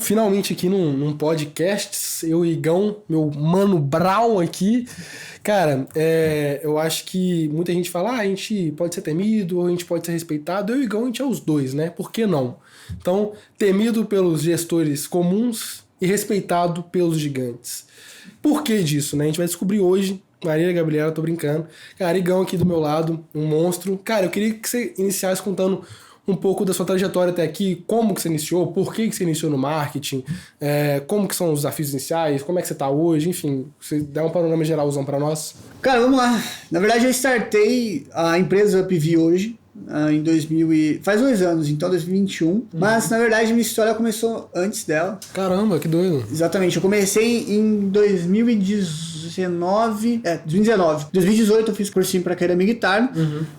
finalmente aqui num podcast, eu e Igão, meu mano Brau aqui. Cara, eu acho que muita gente fala, a gente pode ser temido, ou a gente pode ser respeitado. Eu e Igão, a gente é os dois, né? Por que não? Então, temido pelos gestores comuns e respeitado pelos gigantes. Por que disso, né? A gente vai descobrir hoje. Marília Gabriela, tô brincando. Cara, Igão aqui do meu lado, um monstro. Cara, eu queria que você iniciasse contando um pouco da sua trajetória até aqui, como que você iniciou, por que você iniciou no marketing, como que são os desafios iniciais, como é que você tá hoje, enfim, você dá um panorama geralzão pra nós. Cara, vamos lá. Na verdade, eu startei a empresa UpV hoje, em 2000 faz 2 anos, então 2021. Mas, na verdade, minha história começou antes dela. Caramba, que doido. Exatamente, eu comecei em 2019. 2018 eu fiz cursinho pra carreira militar.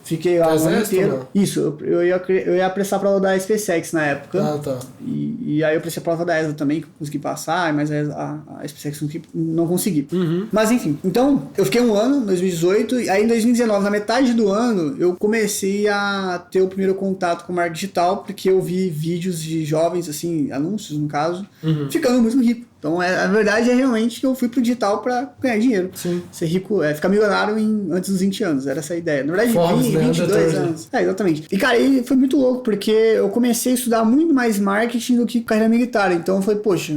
Fiquei lá o ano inteiro. Isso, eu ia prestar a prova da SpaceX na época. Ah, tá. E aí eu prestei a prova da ESA também, que eu consegui passar, mas a SpaceX não consegui. Mas enfim, então eu fiquei um ano, 2018, e aí em 2019, na metade do ano, eu comecei a ter o primeiro contato com o marketing digital, porque eu vi vídeos de jovens, assim, anúncios no caso, ficando muito rico. Então, a verdade é realmente que eu fui pro digital pra ganhar dinheiro. Sim. Ser rico, ficar milionário antes dos 20 anos. Era essa a ideia. Na verdade, Forbes, 22 anos. Exatamente. E, cara, aí foi muito louco, porque eu comecei a estudar muito mais marketing do que carreira militar. Então, foi, poxa,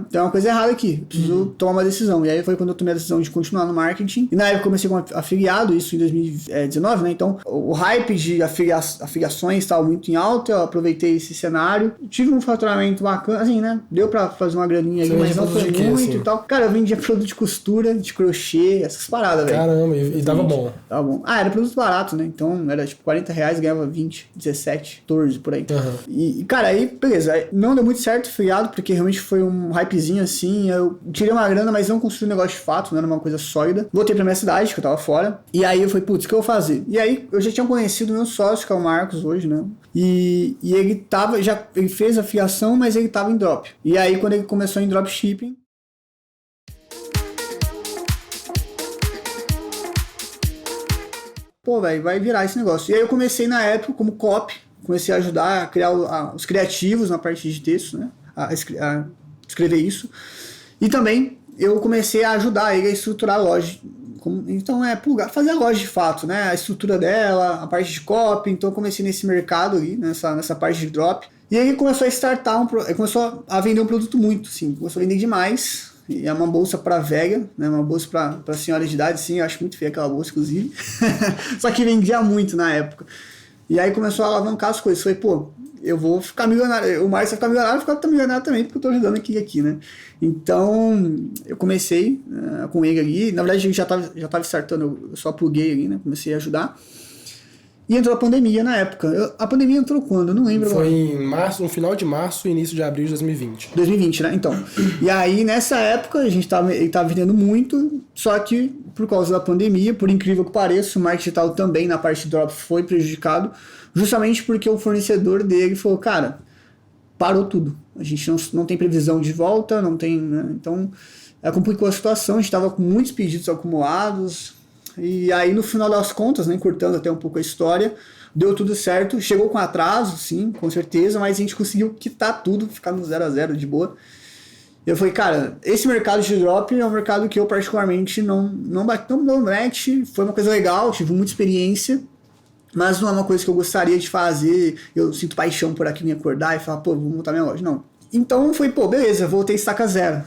tem uma coisa errada aqui. Preciso tomar uma decisão. E aí foi quando eu tomei a decisão de continuar no marketing. E na época eu comecei com afiliado, isso em 2019, né? Então, o hype de afiliações estava muito em alta. Eu aproveitei esse cenário. Tive um faturamento bacana, assim, né? Deu pra fazer uma graninha aí. Mas não foi muito assim? E tal. Cara, eu vendia produto de costura, de crochê, essas paradas, velho. Caramba, e dava bom. Dava bom. Era produto barato, né? Então era tipo R$40, ganhava 20, 17, 14, por aí. E, cara, aí, beleza. Não deu muito certo, filiado, porque realmente foi um hypezinho assim. Eu tirei uma grana, mas não construí um negócio de fato, não era uma coisa sólida. Voltei pra minha cidade, que eu tava fora. E aí eu falei, putz, o que eu vou fazer? E aí eu já tinha conhecido meu sócio, que é o Marcos hoje, né? E ele ele fez a filiação, mas ele tava em drop. E aí quando ele começou em dropshipping, pô, velho, vai virar esse negócio. E aí eu comecei na época como copy, comecei a ajudar a criar os criativos na parte de texto, né? A escrever isso. E também eu comecei a ajudar ele a estruturar a loja. Então fazer a loja de fato, né? A estrutura dela, a parte de copy. Então eu comecei nesse mercado ali, nessa parte de drop. E aí começou a startar, começou a vender um produto muito, assim, começou a vender demais. E é uma bolsa para velha, né? Uma bolsa para senhora de idade, sim, eu acho muito feia aquela bolsa, inclusive. Só que vendia muito na época. E aí começou a alavancar as coisas. Falei, pô, eu vou ficar milionário. O Márcio vai ficar milionário, eu vou ficar milionário também, porque eu tô ajudando aqui, né? Então, eu comecei com ele ali. Na verdade, a gente já tava startando, eu só pluguei ali, né? Comecei a ajudar. E entrou a pandemia na época. A pandemia entrou quando? Eu não lembro. Foi em março, no final de março e início de abril de 2020. 2020, né? Então. E aí, nessa época, ele tava vendendo muito, só que por causa da pandemia, por incrível que pareça, o marketing digital também na parte de drop foi prejudicado, justamente porque o fornecedor dele falou, cara, parou tudo. A gente não tem previsão de volta, não tem, né? Então, complicou a situação, a gente estava com muitos pedidos acumulados. E aí, no final das contas, né, encurtando até um pouco a história, deu tudo certo. Chegou com atraso, sim, com certeza, mas a gente conseguiu quitar tudo, ficar no 0-0 de boa. Eu falei, cara, esse mercado de drop é um mercado que eu particularmente não mete. Foi uma coisa legal, tive muita experiência, mas não é uma coisa que eu gostaria de fazer. Eu sinto paixão por aqui me acordar e falar, pô, vou montar minha loja. Não. Então foi, pô, beleza, voltei estaca zero.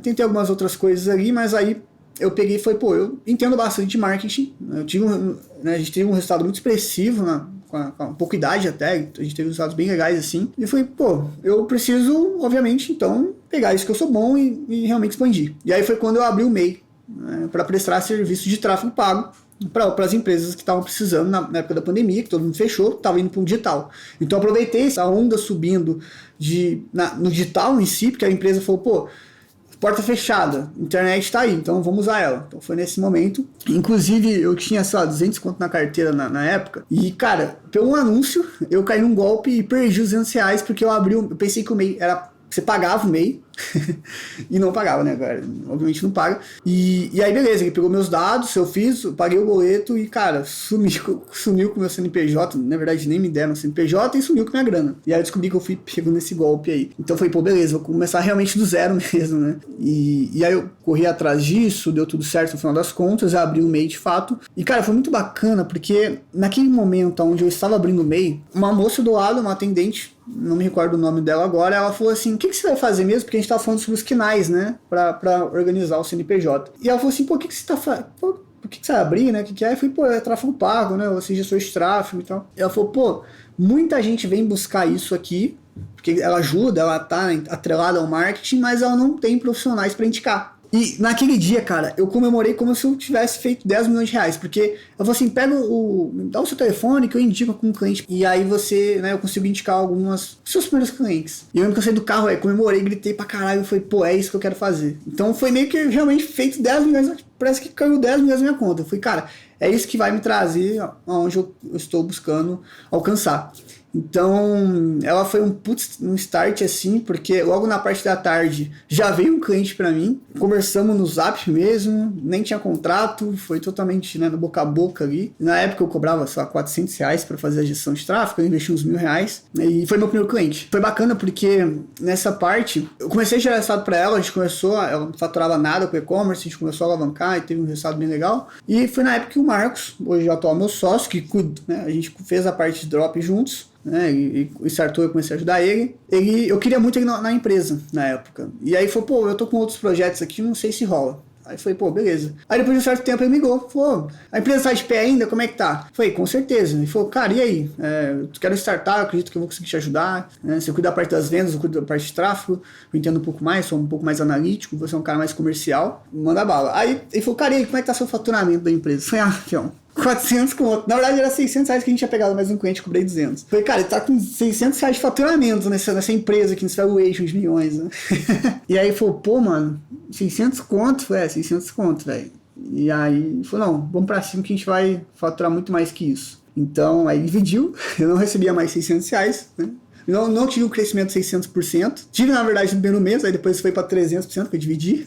Tentei algumas outras coisas ali, mas aí eu peguei e falei, pô, eu entendo bastante de marketing. A gente teve um resultado muito expressivo, com pouca idade até, a gente teve resultados bem legais assim. E falei, pô, eu preciso, obviamente, então, pegar isso que eu sou bom e realmente expandir. E aí foi quando eu abri o MEI, né, para prestar serviço de tráfego pago para as empresas que estavam precisando na época da pandemia, que todo mundo fechou, estava indo para um digital. Então aproveitei essa onda subindo no digital em si, porque a empresa falou, pô, porta fechada, internet está aí, então vamos usar ela. Então foi nesse momento. Inclusive, eu tinha, sei lá, 200 conto na carteira na época. E, cara, pelo anúncio, eu caí num golpe e perdi os R$200, porque eu pensei que o MEI era... Você pagava o MEI, E não pagava, né, cara? Obviamente não paga. E aí, beleza, ele pegou meus dados, eu fiz, eu paguei o boleto e, cara, sumiu com o meu CNPJ. Na verdade, nem me deram o CNPJ e sumiu com a minha grana. E aí eu descobri que eu fui pego nesse golpe aí. Então eu falei, pô, beleza, vou começar realmente do zero mesmo, né? E aí eu corri atrás disso, deu tudo certo no final das contas, eu abri o MEI de fato. E, cara, foi muito bacana, porque naquele momento onde eu estava abrindo o MEI, uma moça do lado, uma atendente, não me recordo o nome dela agora, ela falou assim, o que você vai fazer mesmo? Porque a gente tava falando sobre os KNAIs, né? Pra organizar o CNPJ. E ela falou assim, pô, o que você tá fazendo? Por que você vai abrir, né? O que é? Eu falei, pô, é tráfego pago, né? Você gestor de tráfego e tal. E ela falou, pô, muita gente vem buscar isso aqui, porque ela ajuda, ela tá atrelada ao marketing, mas ela não tem profissionais para indicar. E naquele dia, cara, eu comemorei como se eu tivesse feito 10 milhões de reais, porque eu falei assim, dá o seu telefone que eu indico com um cliente, e aí você, né, eu consigo indicar alguns seus primeiros clientes. E eu lembro que eu saí do carro, comemorei, gritei pra caralho, e falei, pô, é isso que eu quero fazer. Então foi meio que realmente feito 10 milhões, parece que caiu 10 milhões na minha conta. Eu falei, cara, é isso que vai me trazer aonde eu estou buscando alcançar. Então, ela foi um start assim, porque logo na parte da tarde já veio um cliente para mim, conversamos no Zap mesmo, nem tinha contrato, foi totalmente, né, no boca a boca ali. Na época eu cobrava, sei lá, R$400 para fazer a gestão de tráfego, eu investi uns R$1.000, e foi meu primeiro cliente. Foi bacana porque nessa parte, eu comecei a gerar resultado para ela, ela não faturava nada com e-commerce, a gente começou a alavancar e teve um resultado bem legal. E foi na época que o Marcos, hoje atual meu sócio, que cuida, né, a gente fez a parte de drop juntos, né, e startou, eu comecei a ajudar ele. Eu queria muito ele na empresa, na época. E aí falou, pô, eu tô com outros projetos aqui, não sei se rola. Aí falei, pô, beleza. Aí depois de um certo tempo ele me ligou, falou, a empresa tá de pé ainda, como é que tá? Falei, com certeza. Ele falou, cara, e aí? Eu quero startar, acredito que eu vou conseguir te ajudar. Você cuida da parte das vendas, eu cuido da parte de tráfego, eu entendo um pouco mais, sou um pouco mais analítico, você é um cara mais comercial, manda bala. Aí ele falou, cara, e aí, como é que tá seu faturamento da empresa? Eu falei, fião, 400 conto. Na verdade era R$600 que a gente tinha pegado mais um cliente, cobrei 200. Falei, cara, ele tá com R$600 de faturamento nessa empresa aqui, nesse valuation de milhões, né? E aí ele falou, pô, mano, 600 conto? Falei, 600 conto, velho. E aí ele falou, não, vamos pra cima que a gente vai faturar muito mais que isso. Então, aí dividiu, eu não recebia mais R$600, né? Não tive um crescimento de 600%. Tive, na verdade, no primeiro mês, aí depois foi para 300%, que eu dividi.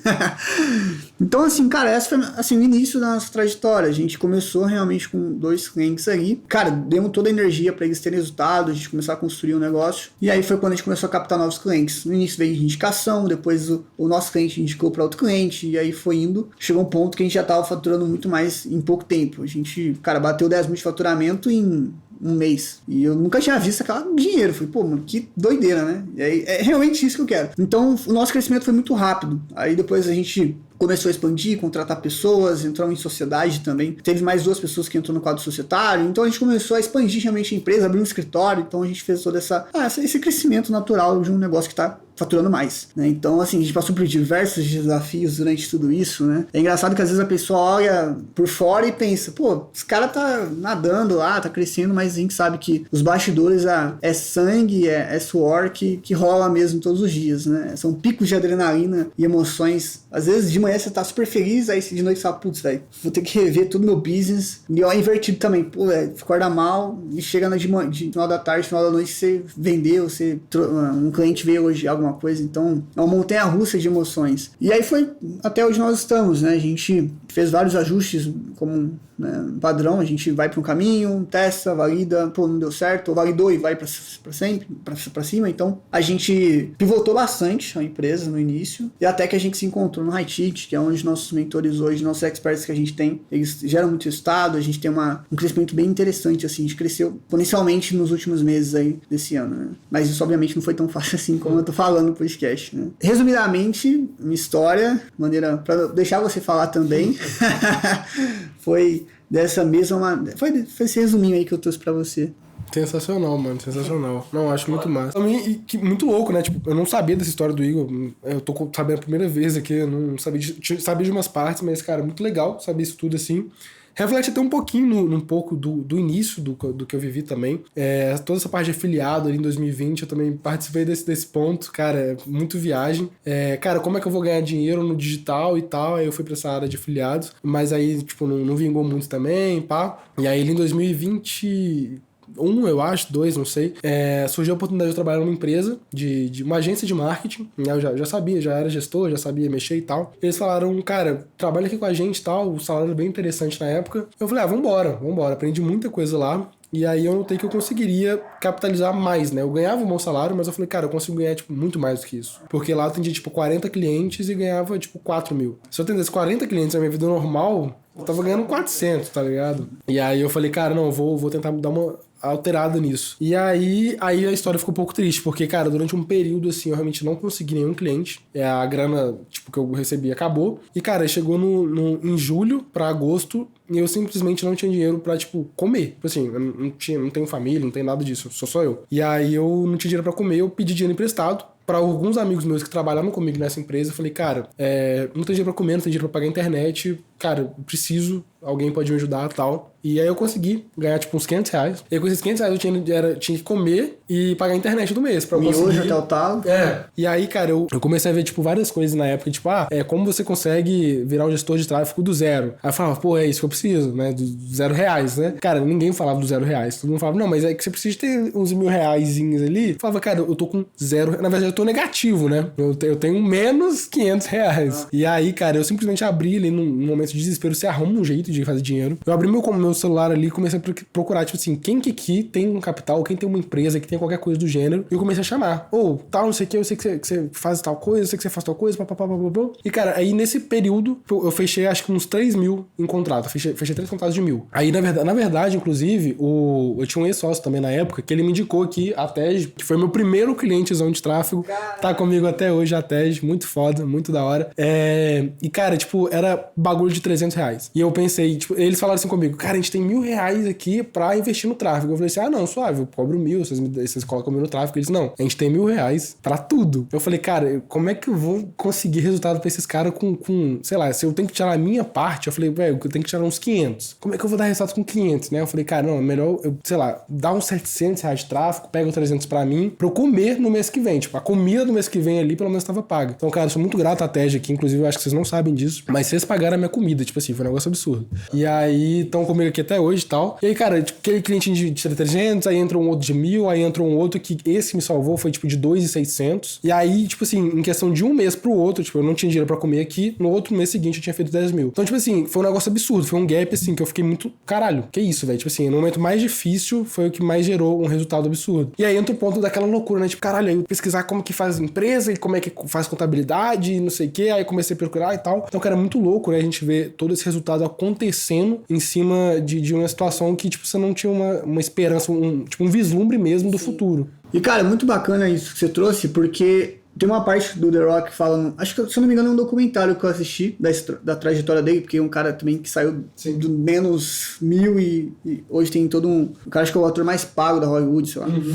Então, assim, cara, essa foi assim, o início da nossa trajetória. A gente começou realmente com 2 clientes ali. Cara, demos toda a energia para eles terem resultado, a gente começou a construir um negócio. E aí foi quando a gente começou a captar novos clientes. No início veio de indicação, depois o nosso cliente indicou para outro cliente, e aí foi indo. Chegou um ponto que a gente já estava faturando muito mais em pouco tempo. A gente, cara, bateu 10 mil de faturamento em um mês. E eu nunca tinha visto aquele dinheiro. Falei, pô, mano, que doideira, né? E aí, é realmente isso que eu quero. Então, o nosso crescimento foi muito rápido. Aí depois a gente começou a expandir, contratar pessoas, entrou em sociedade também. Teve mais 2 pessoas que entrou no quadro societário. Então a gente começou a expandir realmente a empresa, abrir um escritório. Então a gente fez todo esse crescimento natural de um negócio que está faturando mais, né? Então, assim, a gente passou por diversos desafios durante tudo isso, né? É engraçado que às vezes a pessoa olha por fora e pensa, pô, esse cara tá nadando lá, tá crescendo, mas a gente sabe que os bastidores é sangue, é suor que rola mesmo todos os dias, né? São picos de adrenalina e emoções. Às vezes de manhã você tá super feliz, aí de noite você fala, putz, velho, vou ter que rever todo o meu business. E ó, invertido também, pô, velho, acorda mal e chega de final da tarde, final da noite, você vendeu, um cliente veio elogiar alguma coisa, então é uma montanha-russa de emoções. E aí foi até onde nós estamos, né? A gente fez vários ajustes como, né, padrão, a gente vai para um caminho, testa, valida, pô, não deu certo, ou validou e vai para sempre, para cima. Então a gente pivotou bastante a empresa no início, e até que a gente se encontrou no HighTicket, que é onde nossos mentores hoje, nossos experts que a gente tem, eles geram muito resultado, a gente tem um crescimento bem interessante, assim, a gente cresceu exponencialmente nos últimos meses aí desse ano, né? Mas isso obviamente não foi tão fácil assim como eu tô falando no podcast, né? Resumidamente, minha história, maneira para deixar você falar também, foi dessa mesma, foi esse resuminho aí que eu trouxe pra você. Sensacional, mano, sensacional. Não, acho muito massa. Também, muito louco, né? Tipo, eu não sabia dessa história do Igor. Eu tô sabendo a primeira vez aqui, eu não sabia de umas partes, mas, cara, muito legal saber isso tudo assim. Reflete até um pouquinho num pouco do início do que eu vivi também. Toda essa parte de afiliado ali em 2020, eu também participei desse ponto, cara, muito viagem. Cara, como é que eu vou ganhar dinheiro no digital e tal? Aí eu fui pra essa área de afiliados, mas aí, tipo, não vingou muito também, pá. E aí, em 2020... eu acho, 2, não sei, surgiu a oportunidade de trabalhar numa empresa, de uma agência de marketing, né? Eu já sabia, já era gestor, já sabia mexer e tal. Eles falaram, cara, trabalha aqui com a gente e tal, o salário era bem interessante na época. Eu falei, vambora, aprendi muita coisa lá. E aí eu notei que eu conseguiria capitalizar mais, né? Eu ganhava um bom salário, mas eu falei, cara, eu consigo ganhar, tipo, muito mais do que isso. Porque lá eu atendia, tipo, 40 clientes e ganhava, tipo, 4 mil. Se eu atendesse 40 clientes na minha vida normal, eu tava ganhando 400, tá ligado? E aí eu falei, cara, não, eu vou tentar dar uma alterada nisso. E aí a história ficou um pouco triste, porque, cara, durante um período, assim, eu realmente não consegui nenhum cliente. A grana, tipo, que eu recebi acabou. E, cara, chegou em julho pra agosto e eu simplesmente não tinha dinheiro pra, tipo, comer. Tipo assim, eu não tenho família, não tenho nada disso, sou só eu. E aí eu não tinha dinheiro pra comer, eu pedi dinheiro emprestado pra alguns amigos meus que trabalhavam comigo nessa empresa. Eu falei, cara, não tem dinheiro pra comer, não tem dinheiro pra pagar a internet, cara, preciso, alguém pode me ajudar e tal. E aí eu consegui ganhar, tipo, uns 500 reais. E aí com esses 500 reais eu tinha que comer e pagar a internet do mês pra eu conseguir. Miojo até o talo. E aí, cara, eu comecei a ver, tipo, várias coisas na época, tipo, como você consegue virar um gestor de tráfego do zero? Aí eu falava, pô, é isso que eu preciso, né? Do R$0, né? Cara, ninguém falava do R$0. Todo mundo falava, não, mas é que você precisa ter uns R$1.000 ali. Eu falava, cara, eu tô com zero. Na verdade, eu tô negativo, né? Eu tenho menos R$500. E aí, cara, eu simplesmente abri ali num momento de desespero, você arruma um jeito de fazer dinheiro. Eu abri meu celular ali e comecei a procurar, tipo assim, quem que aqui tem um capital, quem tem uma empresa, que tem qualquer coisa do gênero. E eu comecei a chamar. Tal, não sei o que, eu sei que você faz tal coisa, eu sei que você faz tal coisa, papapá. E, cara, aí nesse período, eu fechei acho que uns 3 mil em contrato. Fechei 3 contratos de 1.000. Aí, na verdade, inclusive, eu tinha um ex-sócio também na época, que ele me indicou aqui a TED, que foi meu primeiro clientezão de tráfego. Caramba. Tá comigo até hoje a TED, muito foda, muito da hora. E, cara, tipo, era bagulho de R$300. E eu pensei, tipo, eles falaram assim comigo, cara, a gente tem R$1.000 aqui pra investir no tráfego. Eu falei assim, não, suave, eu cobro 1.000, vocês colocam 1.000 no tráfego. Eles, não, a gente tem R$1.000 pra tudo. Eu falei, cara, como é que eu vou conseguir resultado pra esses caras com, sei lá, se eu tenho que tirar a minha parte, eu falei, velho, eu tenho que tirar uns 500. Como é que eu vou dar resultado com 500, né? Eu falei, cara, não, é melhor, sei lá, dar uns R$700 de tráfego, pega os 300 pra mim, pra eu comer no mês que vem. Tipo, a comida do mês que vem ali, pelo menos tava paga. Então, cara, eu sou muito grato à TED aqui, inclusive eu acho que vocês não sabem disso, mas vocês pagaram a minha comida, tipo assim, foi um negócio absurdo. E aí, estão comigo aqui até hoje e tal. E aí, cara, tipo, aquele cliente de 300, aí entra um outro de 1.000, aí entra um outro que esse me salvou, foi tipo de 2.600. E aí, tipo assim, em questão de um mês pro outro, tipo, eu não tinha dinheiro pra comer aqui, no outro mês seguinte eu tinha feito 10 mil. Então, tipo assim, foi um negócio absurdo, foi um gap, assim, que eu fiquei muito, caralho, que isso, velho? Tipo assim, no momento mais difícil foi o que mais gerou um resultado absurdo. E aí entra o ponto daquela loucura, né? Tipo, caralho, aí eu pesquisar como que faz empresa e como é que faz contabilidade e não sei o que, aí comecei a procurar e tal. Então, cara, é muito louco, né? A gente vê todo esse resultado acontecendo em cima de uma situação que, tipo, você não tinha uma esperança, um vislumbre mesmo do futuro. E, cara, muito bacana isso que você trouxe, porque tem uma parte do The Rock falando, acho que, se eu não me engano, é um documentário que eu assisti da trajetória dele, porque é um cara também que saiu do menos 1.000 e hoje tem todo um... O cara acho que é o ator mais pago da Hollywood, sei lá. Uhum.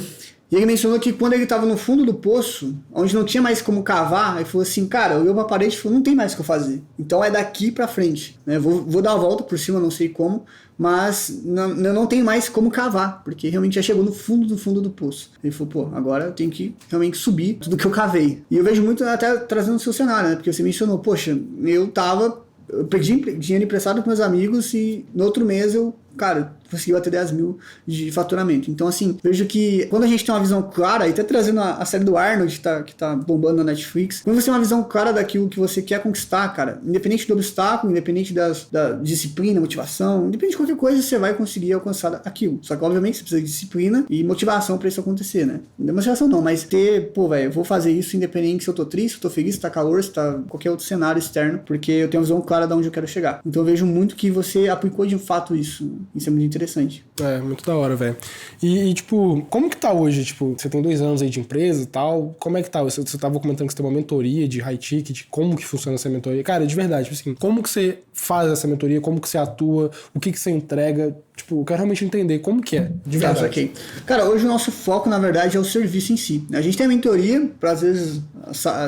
E ele mencionou que quando ele tava no fundo do poço, onde não tinha mais como cavar, ele falou assim, cara, olhou pra parede e falou, não tem mais o que eu fazer. Então é daqui pra frente, né? Vou dar a volta por cima, não sei como, mas eu não tenho mais como cavar, porque realmente já chegou no fundo do poço. Ele falou, pô, agora eu tenho que realmente subir tudo que eu cavei. E eu vejo muito até trazendo o seu cenário, né? Porque você mencionou, poxa, eu perdi dinheiro emprestado com meus amigos e no outro mês eu, cara, consegui bater 10 mil de faturamento. Então, assim, vejo que quando a gente tem uma visão clara, e até trazendo a série do Arnold, que tá bombando na Netflix, quando você tem uma visão clara daquilo que você quer conquistar, cara, independente do obstáculo, independente da disciplina, motivação, independente de qualquer coisa, você vai conseguir alcançar aquilo. Só que, obviamente, você precisa de disciplina e motivação pra isso acontecer, né? Não é motivação não, mas ter, pô, velho, eu vou fazer isso independente se eu tô triste, se eu tô feliz, se tá calor, se tá qualquer outro cenário externo, porque eu tenho uma visão clara de onde eu quero chegar. Então, eu vejo muito que você aplicou de fato isso. Isso é muito interessante. Muito da hora, velho. E, tipo, como que tá hoje? Tipo, você tem 2 anos aí de empresa e tal, como é que tá? Você tava comentando que você tem uma mentoria de high ticket, como que funciona essa mentoria? Cara, de verdade, tipo assim, como que você faz essa mentoria, como que você atua, o que você entrega? Tipo, eu quero realmente entender como que é, de verdade. Tá, okay. Cara, hoje o nosso foco, na verdade, é o serviço em si. A gente tem a mentoria, às vezes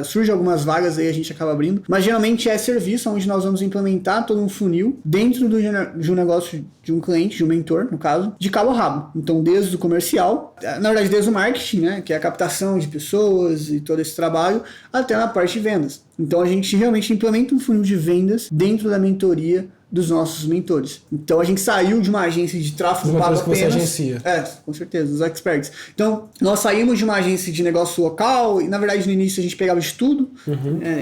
surge algumas vagas aí, a gente acaba abrindo, mas geralmente é serviço, onde nós vamos implementar todo um funil dentro de um negócio de um cliente, de um mentor, no caso, de cabo a rabo. Então, desde o comercial, na verdade, desde o marketing, né, que é a captação de pessoas e todo esse trabalho, até na parte de vendas. Então, a gente realmente implementa um funil de vendas dentro da mentoria dos nossos mentores. Então a gente saiu de uma agência de tráfego pago apenas. Que você agencia. Com certeza, os experts. Então nós saímos de uma agência de negócio local e na verdade no início a gente pegava de tudo,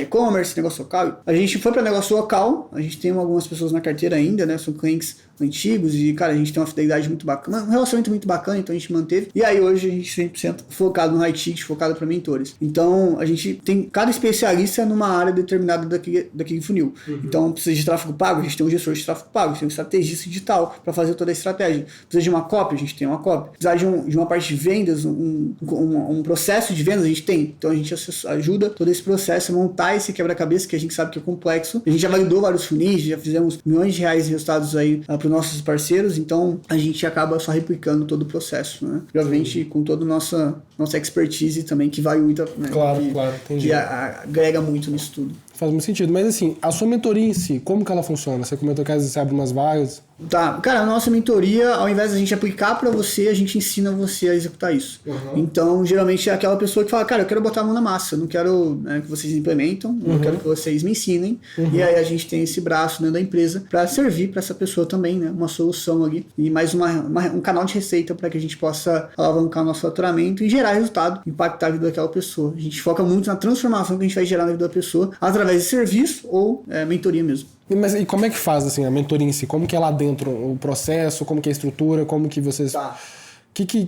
e-commerce, negócio local. A gente foi para negócio local, a gente tem algumas pessoas na carteira ainda, né? São clientes antigos e, cara, a gente tem uma fidelidade muito bacana, um relacionamento muito bacana, então a gente manteve. E aí hoje a gente 100% focado no high ticket, focado para mentores. Então a gente tem cada especialista numa área determinada daquele funil. Então precisa de tráfego pago, a gente tem um gestor de tráfego pago, a gente tem um estrategista digital para fazer toda a estratégia. Precisa de uma copy, a gente tem uma copy. Precisa de uma parte de vendas, um processo de vendas, a gente tem. Então a gente ajuda todo esse processo a montar esse quebra-cabeça que a gente sabe que é complexo. A gente já validou vários funis, já fizemos milhões de reais de resultados aí para os nossos parceiros, então a gente acaba só replicando todo o processo, né? Obviamente com toda a nossa expertise também, que vale muito, né? Claro, entendi. Que agrega muito nisso tudo. Faz muito sentido, mas assim, a sua mentoria em si, como que ela funciona? Você comentou que às vezes você abre umas vagas. Tá, cara, a nossa mentoria, ao invés da gente aplicar pra você, a gente ensina você a executar isso. Então, geralmente é aquela pessoa que fala, cara, eu quero botar a mão na massa, eu não quero que vocês implementam, eu quero que vocês me ensinem. E aí a gente tem esse braço dentro da empresa pra servir pra essa pessoa também, né? Uma solução ali e mais um canal de receita pra que a gente possa alavancar o nosso faturamento e gerar resultado, impactar a vida daquela pessoa. A gente foca muito na transformação que a gente vai gerar na vida da pessoa através de serviço ou mentoria mesmo. Mas e como é que faz, assim, a mentoria em si? Como que é lá dentro o processo? Como que é a estrutura? Como que vocês... Tá.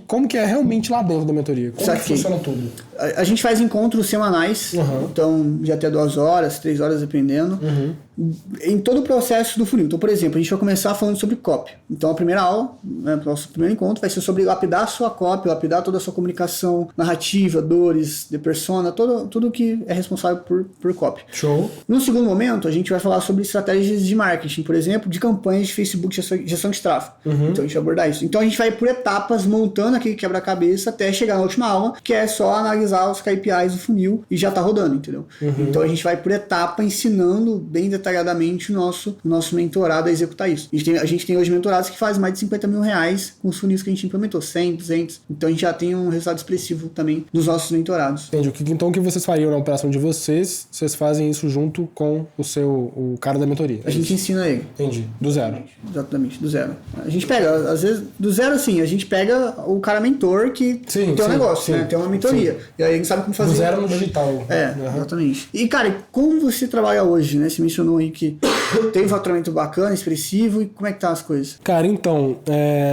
Como que é realmente lá dentro da mentoria? Como que funciona tudo? A gente faz encontros semanais, então de até 2 horas, 3 horas, dependendo, em todo o processo do funil. Então, por exemplo, a gente vai começar falando sobre copy. Então, a primeira aula, o nosso primeiro encontro vai ser sobre lapidar a sua copy, lapidar toda a sua comunicação, narrativa, dores, de persona, tudo que é responsável por copy. Show. No segundo momento, a gente vai falar sobre estratégias de marketing, por exemplo, de campanhas de Facebook, gestão de tráfego. Então, a gente vai abordar isso. Então, a gente vai por etapas, montando aquele quebra-cabeça até chegar na última aula, que é só analisar os KPIs do funil e já tá rodando, entendeu? Então a gente vai por etapa ensinando bem detalhadamente o nosso mentorado a executar isso. A gente tem hoje mentorados que fazem mais de 50 mil reais com os funis que a gente implementou, 100, 200. Então a gente já tem um resultado expressivo também dos nossos mentorados. Entendi. Então o que vocês fariam na operação de vocês fazem isso junto com o cara da mentoria? A gente ensina ele. Entendi. Do zero. Exatamente, do zero. A gente pega, às vezes, do zero assim, a gente pega o cara mentor que tem um negócio, né? Tem uma mentoria. Sim. E aí ele sabe como fazer. Do zero no digital. Exatamente. E, cara, como você trabalha hoje, né? Você mencionou aí que tem um faturamento bacana, expressivo, e como é que tá as coisas? Cara, então,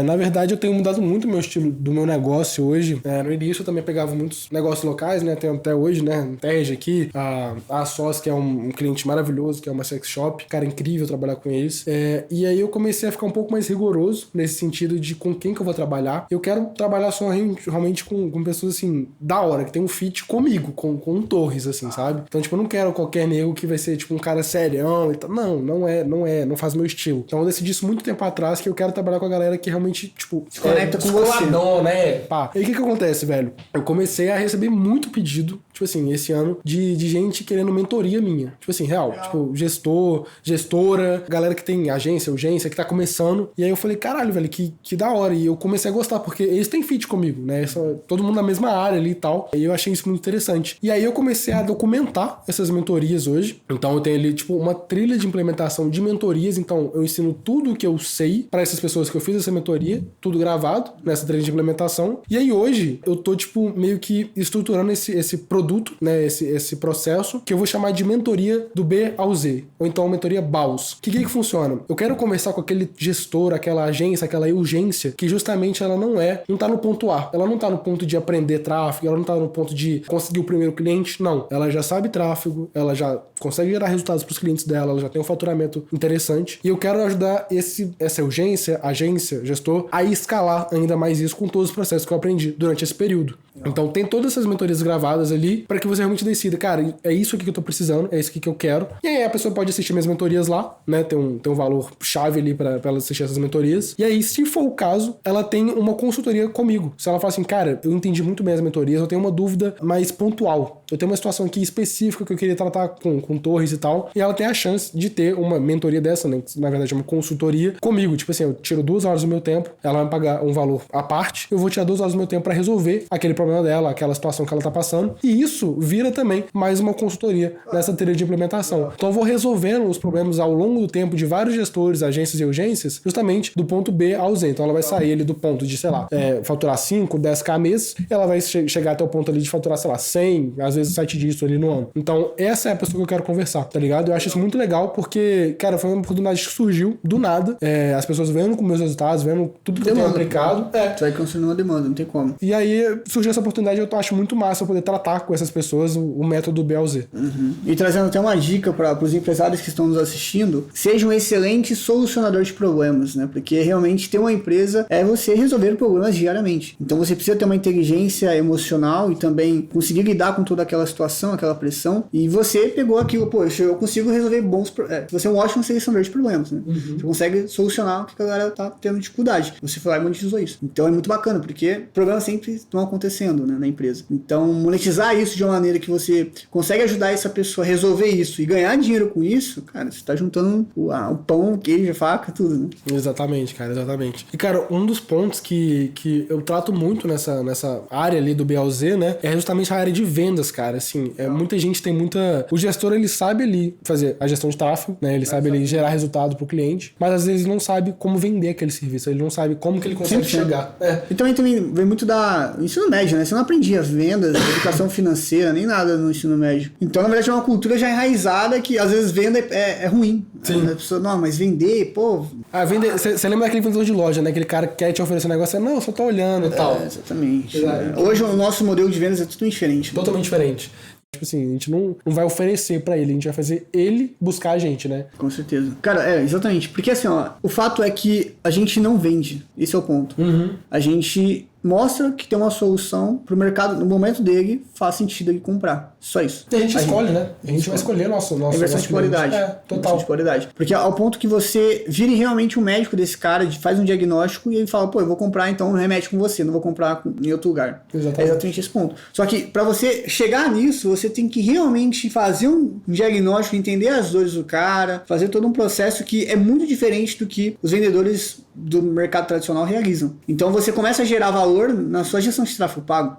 na verdade eu tenho mudado muito o meu estilo do meu negócio hoje. No início eu também pegava muitos negócios locais, né? Tenho até hoje, né? Tej aqui, a SOS, que é um cliente maravilhoso, que é uma sex shop. Cara, incrível trabalhar com eles. E aí eu comecei a ficar um pouco mais rigoroso nesse sentido de com quem que eu vou trabalhar. Eu quero trabalhar só realmente com pessoas, assim, da hora, que tem um fit comigo, com um Torres, assim, sabe? Então, tipo, eu não quero qualquer nego que vai ser, tipo, um cara serião e tal. Não faz meu estilo. Então, eu decidi isso muito tempo atrás, que eu quero trabalhar com a galera que realmente, tipo... Se conecta com você. Né? Pá. E aí, o que acontece, velho? Eu comecei a receber muito pedido, tipo assim, esse ano, de gente querendo mentoria minha. Tipo assim, real. Tipo, gestora, galera que tem agência, urgência, que tá começando. E aí eu falei, caralho, velho, que da hora. E eu comecei a gostar, porque eles têm fit comigo, né? Todo mundo na mesma área ali e tal. E eu achei isso muito interessante. E aí eu comecei a documentar essas mentorias hoje. Então eu tenho ali, tipo, uma trilha de implementação de mentorias. Então eu ensino tudo o que eu sei para essas pessoas que eu fiz essa mentoria, tudo gravado nessa trilha de implementação. E aí hoje eu tô, tipo, meio que estruturando esse produto, né? Esse processo que eu vou chamar de mentoria do B ao Z. Ou então mentoria BAUS. O que funciona? Eu quero conversar com aquele gestor, aquela agência, aquela urgência, que justamente ela não tá no ponto A. Ela não tá no ponto de aprender tráfego, ela não tá no ponto de conseguir o primeiro cliente, não. Ela já sabe tráfego, ela já consegue gerar resultados pros clientes dela, ela já tem um faturamento interessante. E eu quero ajudar essa urgência, agência, gestor, a escalar ainda mais isso com todos os processos que eu aprendi durante esse período. Então tem todas essas mentorias gravadas ali para que você realmente decida, cara, é isso aqui que eu tô precisando, é isso aqui que eu quero. E aí a pessoa pode assistir minhas mentorias lá, né? Tem um valor chave ali para ela assistir essas mentorias. E aí, se for o caso, ela tem uma consultoria comigo. Se ela fala assim, cara, eu entendi muito bem as mentorias, eu tenho uma dúvida mais pontual. eu tenho uma situação aqui específica que eu queria tratar com torres e tal, e ela tem a chance de ter uma mentoria dessa, né, que na verdade é uma consultoria comigo, tipo assim, eu tiro 2 horas do meu tempo, ela vai me pagar um valor à parte, eu vou tirar 2 horas do meu tempo pra resolver aquele problema dela, aquela situação que ela tá passando, e isso vira também mais uma consultoria nessa teoria de implementação. Então eu vou resolvendo os problemas ao longo do tempo de vários gestores, agências e urgências, justamente do ponto B ao Z. Então ela vai sair ali do ponto de, sei lá, faturar 5, 10k mês, ela vai chegar até o ponto ali de faturar, sei lá, 100, às vezes 7 dígitos ali no ano. Então essa é a pessoa que eu quero conversar, tá ligado? Eu acho isso muito legal porque, cara, foi uma oportunidade que surgiu do nada, as pessoas vendo com meus resultados, vendo tudo que eu tenho aplicado. Tu vai construindo uma demanda, não tem como. E aí surgiu essa oportunidade, eu acho muito massa eu poder tratar com essas pessoas o método B ao Z. E trazendo até uma dica para os empresários que estão nos assistindo, seja um excelente solucionador de problemas, né? Porque realmente ter uma empresa é você resolver problemas diariamente. Então você precisa ter uma inteligência emocional e também conseguir lidar com toda aquela situação, aquela pressão. E você pegou aquilo, poxa, eu consigo resolver você é um ótimo selecionador de problemas, né? Você consegue solucionar o que a galera tá tendo dificuldade. Você foi lá e monetizou isso. Então é muito bacana, porque problemas sempre estão acontecendo, né, na empresa. Então monetizar isso de uma maneira que você consegue ajudar essa pessoa a resolver isso e ganhar dinheiro com isso, cara, você tá juntando o pão, o queijo, a faca, tudo, né? Exatamente, cara, exatamente. E, cara, um dos pontos que eu trato muito nessa área ali do BLZ, né, é justamente a área de vendas, cara, assim, muita gente tem muita... O gestor, ele sabe ali fazer a gestão de tráfego, né, ele sabe ali gerar resultado pro cliente, mas às vezes ele não sabe como vender aquele serviço, ele não sabe como que ele consegue chegar. E também vem muito da ensino médio, né, você não aprendia vendas, educação financeira, nem nada no ensino médio. Então, na verdade, é uma cultura já enraizada que, às vezes, venda é ruim. Sim. A pessoa, não, mas vender, pô... Vender... Você lembra daquele vendedor de loja, né? Aquele cara que quer te oferecer um negócio, não, só tô olhando e tal. Exatamente. Hoje, o nosso modelo de vendas é totalmente diferente. Né? Totalmente diferente. Tipo assim, a gente não vai oferecer pra ele, a gente vai fazer ele buscar a gente, né? Com certeza. Cara, exatamente. Porque assim, ó, o fato é que a gente não vende. Esse é o ponto. A gente mostra que tem uma solução pro mercado, no momento dele, faz sentido ele comprar. Só isso. E a gente escolhe, né? A gente vai escolher nosso inversão de qualidade. Total. Inversão de qualidade. Porque ao ponto que você vire realmente um médico desse cara, faz um diagnóstico e ele fala, pô, eu vou comprar então um remédio com você, não vou comprar em outro lugar. Exatamente. É exatamente esse ponto. Só que pra você chegar nisso, você tem que realmente fazer um diagnóstico, entender as dores do cara, fazer todo um processo que é muito diferente do que os vendedores do mercado tradicional realizam. Então você começa a gerar valor na sua gestão de tráfego pago.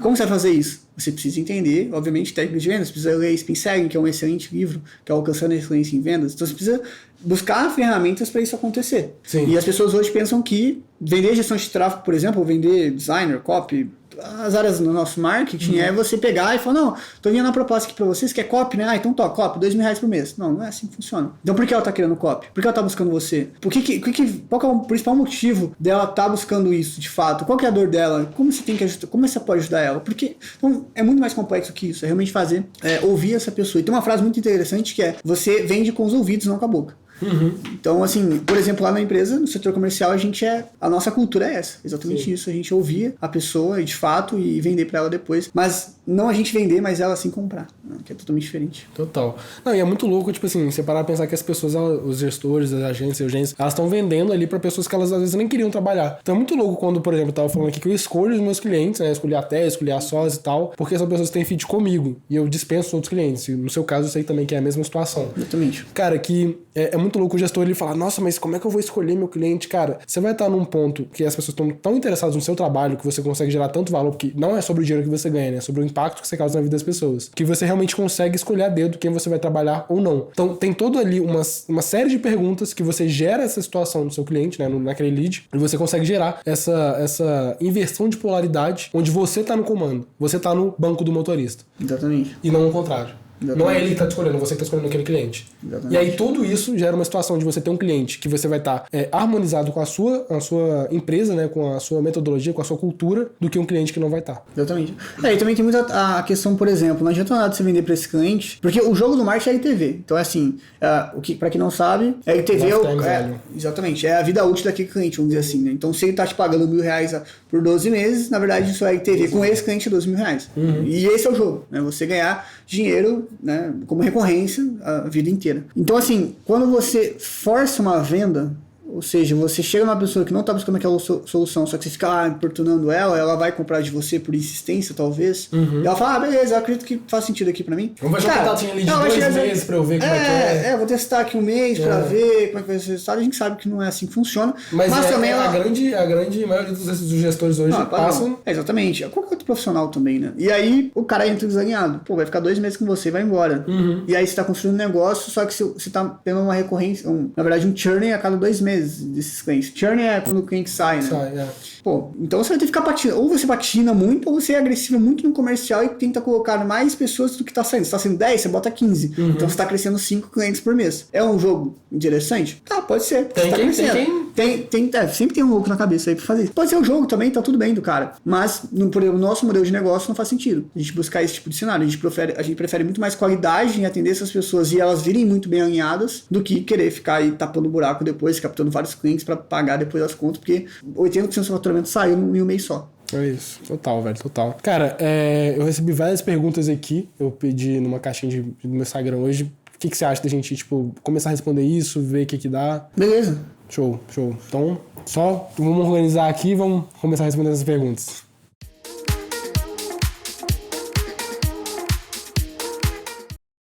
Como você vai fazer isso? Você precisa entender, obviamente, técnicas de vendas, precisa ler Spin Selling, que é um excelente livro, que é Alcançando a Excelência em Vendas. Então você precisa buscar ferramentas para isso acontecer. Sim. E as pessoas hoje pensam que vender gestão de tráfego, por exemplo, ou vender designer, copy, as áreas do nosso marketing é você pegar e falar, não, tô vindo uma proposta aqui pra vocês que é copy, né? Então toca, copy, R$2.000 por mês. Não é assim que funciona. Então por que ela tá querendo copy? Por que ela tá buscando você? Qual que é o principal motivo dela tá buscando isso, de fato? Qual que é a dor dela? Como você pode ajudar ela? Porque então, é muito mais complexo que isso. É realmente fazer, ouvir essa pessoa. E tem uma frase muito interessante que é, você vende com os ouvidos, não com a boca. Então, assim, por exemplo, lá na empresa, no setor comercial, a nossa cultura é essa, exatamente isso, a gente ouvir a pessoa de fato e vender pra ela depois, mas não a gente vender, mas ela sim comprar, né? Que é totalmente diferente. Total. Não, e é muito louco, tipo assim, você parar a pensar que as pessoas, os gestores, as agências, elas estão vendendo ali pra pessoas que elas às vezes nem queriam trabalhar. Então é muito louco quando, por exemplo, eu tava falando aqui que eu escolho os meus clientes, né, escolhi a Té, escolhi a Sós e tal, porque são pessoas que têm fit comigo, e eu dispenso outros clientes, e no seu caso eu sei também que é a mesma situação. Exatamente. Cara, que é muito louco o gestor ele falar, nossa, mas como é que eu vou escolher meu cliente? Cara, você vai estar num ponto que as pessoas estão tão interessadas no seu trabalho que você consegue gerar tanto valor, porque não é sobre o dinheiro que você ganha, né? É sobre o impacto que você causa na vida das pessoas. Que você realmente consegue escolher a dedo quem você vai trabalhar ou não. Então, tem todo ali uma série de perguntas que você gera essa situação no seu cliente, né? Naquele lead, e você consegue gerar essa inversão de polaridade onde você tá no comando. Você tá no banco do motorista. Exatamente. E não o contrário. Exatamente. Não é ele que está te escolhendo, você que está escolhendo aquele cliente. Exatamente. E aí tudo isso gera uma situação de você ter um cliente que você vai estar harmonizado com a sua empresa, né, com a sua metodologia, com a sua cultura, do que um cliente que não vai estar. Exatamente. E também tem muita a questão, por exemplo, não adianta nada você vender para esse cliente, porque o jogo do marketing é LTV. Então é assim, para quem não sabe, LTV exatamente, é a vida útil daquele cliente, vamos dizer assim, né? Então se ele está te pagando R$1.000 por 12 meses, na verdade isso é LTV com esse cliente é R$12.000. E esse é o jogo, né? Você ganhar dinheiro, né, como recorrência a vida inteira. Então, assim, quando você força uma venda, Ou seja, você chega numa pessoa que não tá buscando aquela solução, só que você fica lá importunando ela vai comprar de você por insistência, talvez. E ela fala, beleza, eu acredito que faz sentido aqui pra mim. Vamos fazer um contatinho ali de 2 meses pra eu ver como é que é. Vou testar aqui 1 mês pra ver como é que vai ser o resultado. A gente sabe que não é assim que funciona. Mas também a grande maioria dos gestores hoje passam... Exatamente. Qualquer outro profissional também, né? E aí, o cara entra desalinhado. Pô, vai ficar 2 meses com você e vai embora. E aí, você tá construindo um negócio, só que você tá tendo uma recorrência, na verdade, um churn a cada 2 meses desses clientes. Churn é quando o cliente sai, né? Pô, então você vai ter que ficar patinando. Ou você patina muito, ou você é agressivo muito no comercial e tenta colocar mais pessoas do que tá saindo. Se tá saindo 10, você bota 15. Então você tá crescendo 5 clientes por mês. É um jogo interessante? Tá, pode ser. Você tá crescendo. Sempre tem um louco na cabeça aí pra fazer. Pode ser um jogo também, tá tudo bem do cara. Mas, por exemplo, o nosso modelo de negócio não faz sentido. A gente buscar esse tipo de cenário. A gente prefere muito mais qualidade em atender essas pessoas e elas virem muito bem alinhadas do que querer ficar aí tapando buraco depois, captando vários clientes pra pagar depois as contas, porque 80% do seu faturamento saiu em 1 mês só. É isso, total, velho, total. Cara, eu recebi várias perguntas aqui, eu pedi numa caixinha do meu Instagram hoje. O que você acha da gente, tipo, começar a responder isso, ver o que dá? Beleza. Show. Então, só vamos organizar aqui e vamos começar a responder essas perguntas.